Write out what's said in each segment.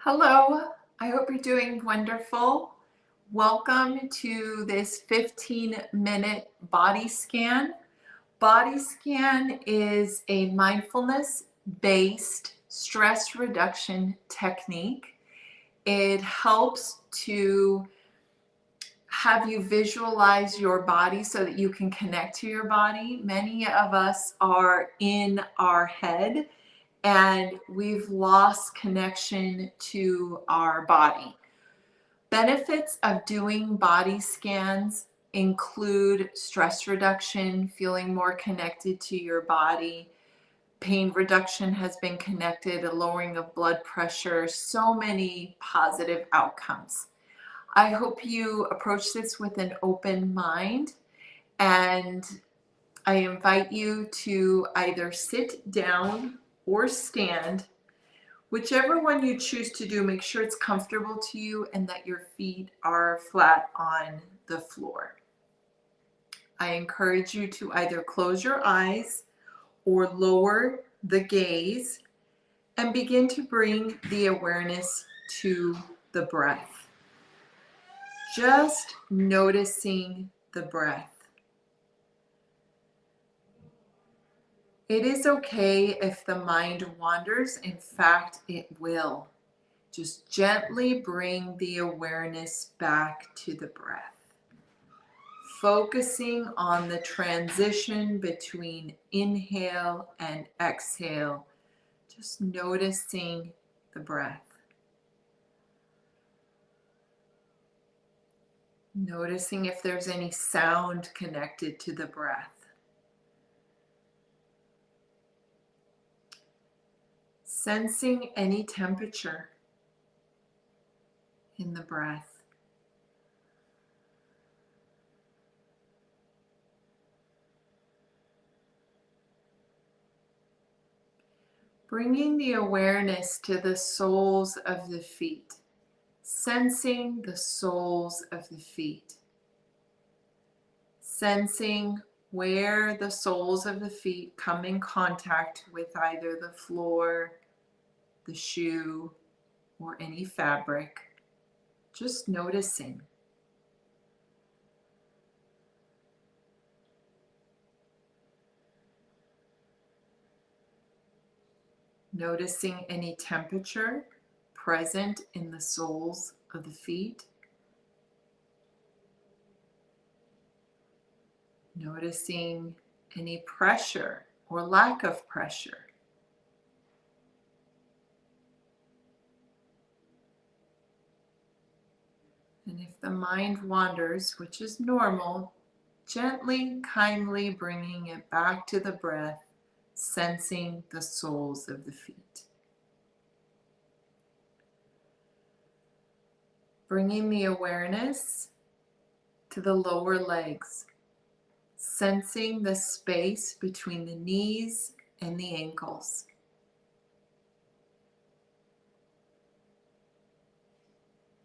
Hello, I hope you're doing wonderful. Welcome to this 15-minute body scan. Body scan is a mindfulness-based stress reduction technique. It helps to have you visualize your body so that you can connect to your body. Many of us are in our head and we've lost connection to our body. Benefits of doing body scans include stress reduction, feeling more connected to your body. Pain reduction has been connected, a lowering of blood pressure, so many positive outcomes. I hope you approach this with an open mind, and I invite you to either sit down or stand. Whichever one you choose to do, make sure it's comfortable to you and that your feet are flat on the floor. I encourage you to either close your eyes or lower the gaze and begin to bring the awareness to the breath. Just noticing the breath. It is okay if the mind wanders. In fact, it will. Just gently bring the awareness back to the breath. Focusing on the transition between inhale and exhale. Just noticing the breath. Noticing if there's any sound connected to the breath. Sensing any temperature in the breath. Bringing the awareness to the soles of the feet. Sensing the soles of the feet. Sensing where the soles of the feet come in contact with either the floor, the shoe, or any fabric. Just noticing. Noticing any temperature present in the soles of the feet. Noticing any pressure or lack of pressure. And if the mind wanders, which is normal, gently, kindly bringing it back to the breath, sensing the soles of the feet. Bringing the awareness to the lower legs, sensing the space between the knees and the ankles.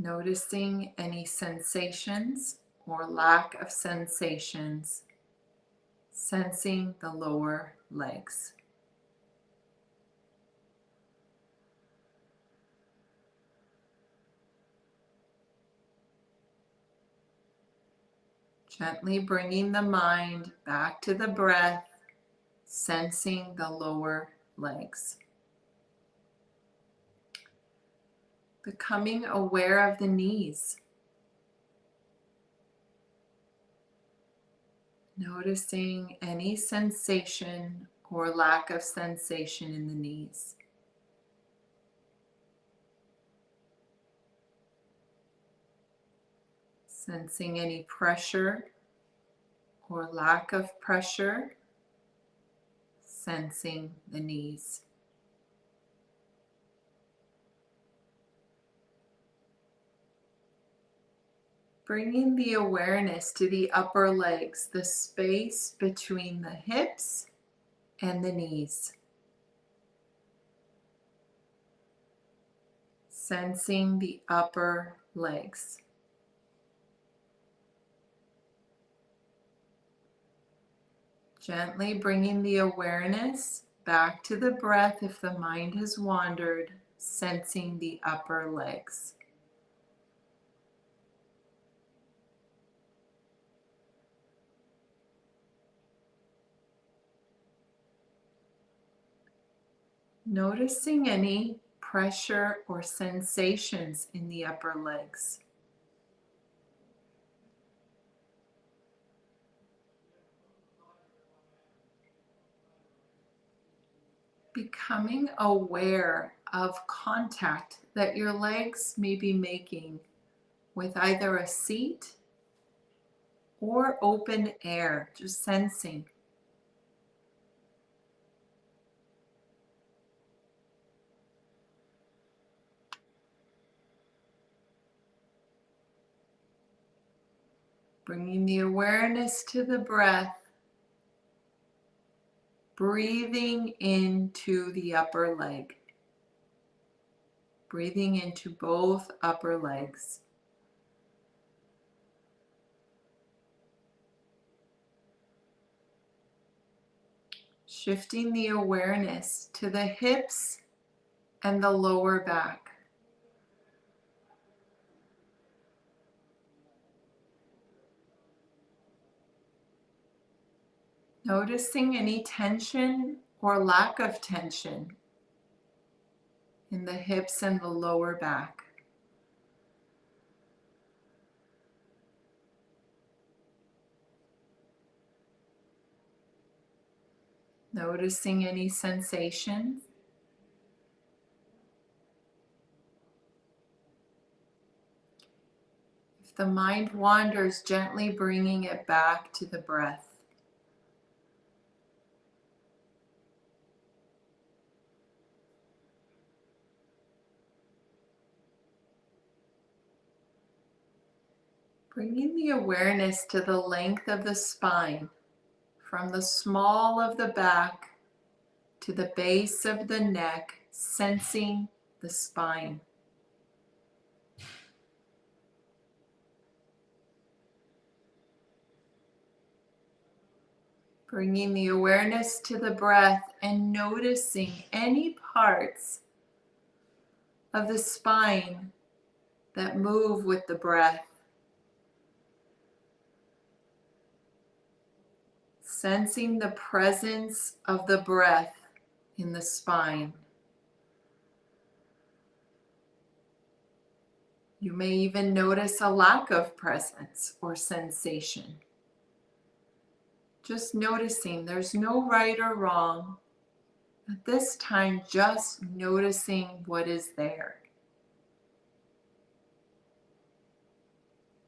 Noticing any sensations or lack of sensations, sensing the lower legs. Gently bringing the mind back to the breath, sensing the lower legs. Becoming aware of the knees. Noticing any sensation or lack of sensation in the knees. Sensing any pressure or lack of pressure. Sensing the knees. Bringing the awareness to the upper legs, the space between the hips and the knees. Sensing the upper legs. Gently bringing the awareness back to the breath if the mind has wandered, sensing the upper legs. Noticing any pressure or sensations in the upper legs. Becoming aware of contact that your legs may be making with either a seat or open air, just sensing. Bringing the awareness to the breath, breathing into the upper leg, breathing into both upper legs. Shifting the awareness to the hips and the lower back. Noticing any tension or lack of tension in the hips and the lower back. Noticing any sensations. If the mind wanders, gently bringing it back to the breath. Bringing the awareness to the length of the spine, from the small of the back to the base of the neck, sensing the spine. Bringing the awareness to the breath and noticing any parts of the spine that move with the breath. Sensing the presence of the breath in the spine. You may even notice a lack of presence or sensation. Just noticing, there's no right or wrong. At this time, just noticing what is there.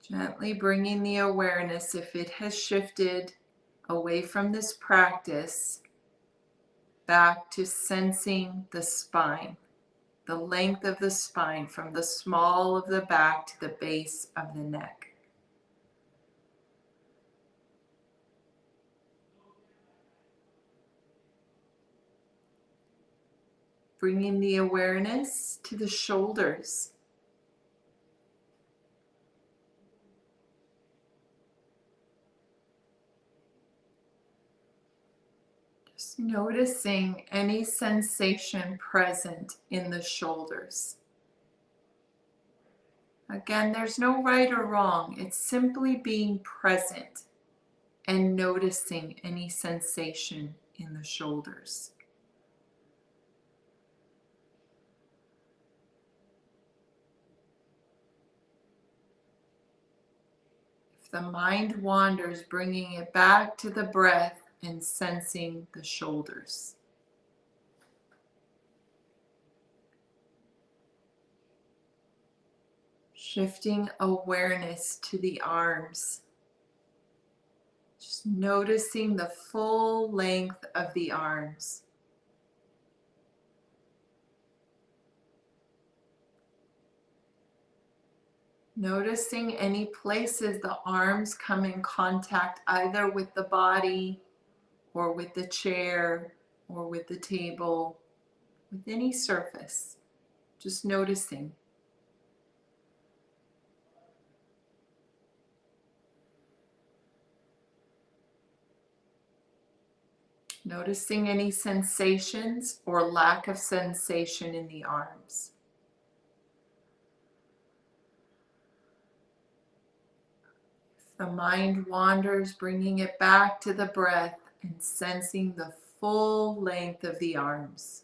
Gently bringing the awareness, if it has shifted away from this practice, back to sensing the spine, the length of the spine from the small of the back to the base of the neck. Bringing the awareness to the shoulders. Just noticing any sensation present in the shoulders. Again, there's no right or wrong. It's simply being present and noticing any sensation in the shoulders. If the mind wanders, bringing it back to the breath and sensing the shoulders. Shifting awareness to the arms. Just noticing the full length of the arms. Noticing any places the arms come in contact either with the body or with the chair or with the table, with any surface. Just noticing. Noticing any sensations or lack of sensation in the arms. If the mind wanders, bringing it back to the breath and sensing the full length of the arms.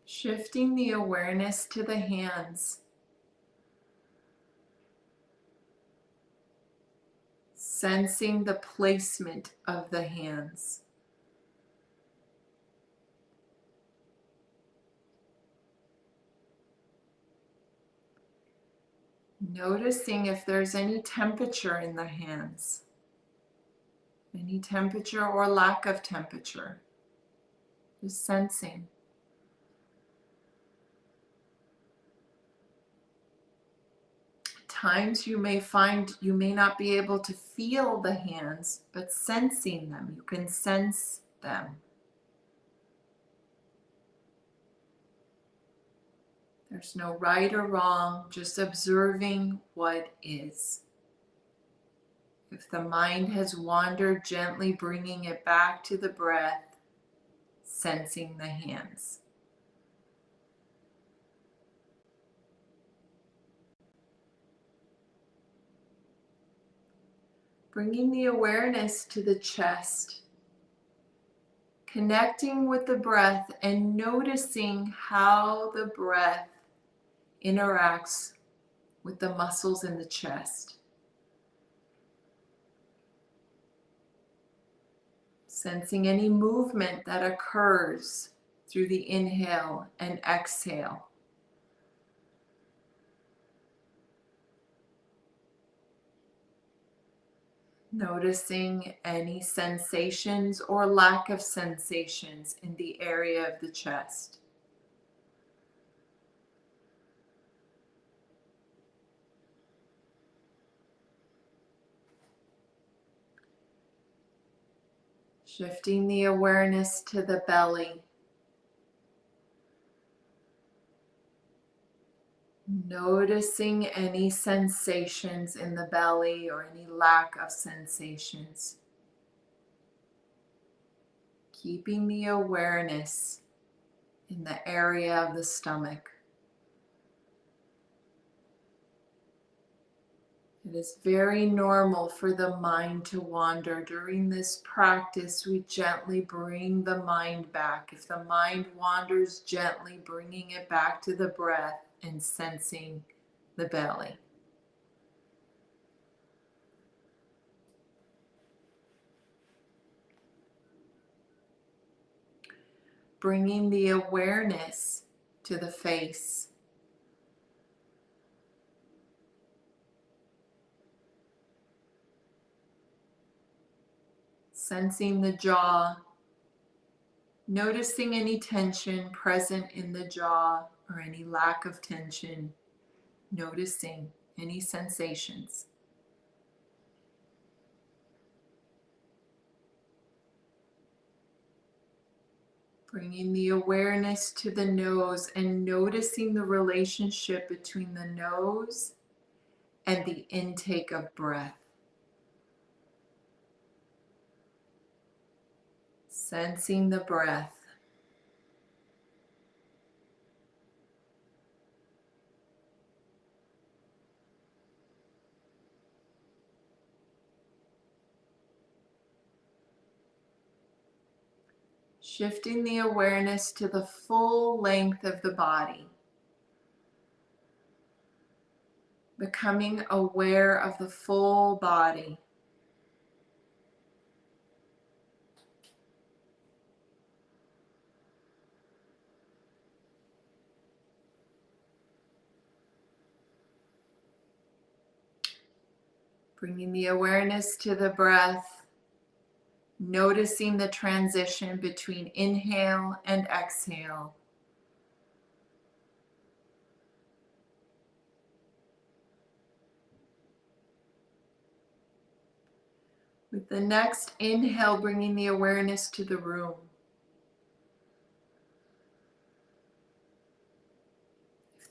Shifting the awareness to the hands. Sensing the placement of the hands. Noticing if there's any temperature in the hands. Any temperature or lack of temperature. Just sensing. Times you may find you may not be able to feel the hands, but sensing them. You can sense them. There's no right or wrong, just observing what is. If the mind has wandered, gently bringing it back to the breath, sensing the hands. Bringing the awareness to the chest, connecting with the breath and noticing how the breath interacts with the muscles in the chest. Sensing any movement that occurs through the inhale and exhale. Noticing any sensations or lack of sensations in the area of the chest. Shifting the awareness to the belly. Noticing any sensations in the belly or any lack of sensations. Keeping the awareness in the area of the stomach. It is very normal for the mind to wander. During this practice, we gently bring the mind back. If the mind wanders, gently bringing it back to the breath and sensing the belly. Bringing the awareness to the face. Sensing the jaw. Noticing any tension present in the jaw or any lack of tension. Noticing any sensations. Bringing the awareness to the nose and noticing the relationship between the nose and the intake of breath. Sensing the breath. Shifting the awareness to the full length of the body. Becoming aware of the full body. Bringing the awareness to the breath. Noticing the transition between inhale and exhale. With the next inhale, bringing the awareness to the room.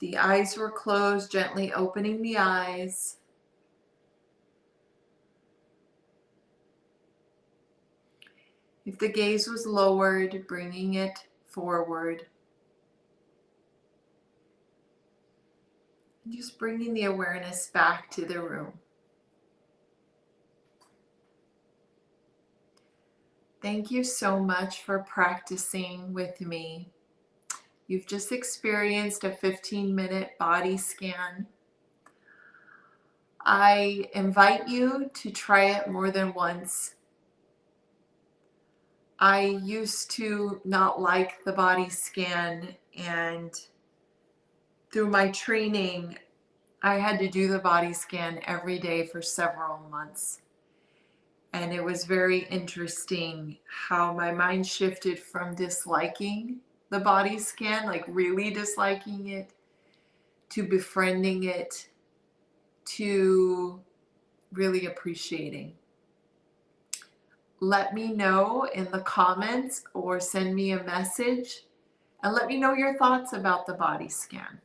the eyes were closed, gently opening the eyes. If the gaze was lowered, bringing it forward. And just bringing the awareness back to the room. Thank you so much for practicing with me. You've just experienced a 15-minute body scan. I invite you to try it more than once. I used to not like the body scan, and through my training, I had to do the body scan every day for several months. And it was very interesting how my mind shifted from disliking the body scan, like really disliking it, to befriending it, to really appreciating. Let me know in the comments or send me a message and let me know your thoughts about the body scan.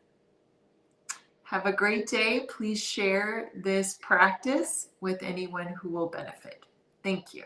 Have a great day. Please share this practice with anyone who will benefit. Thank you.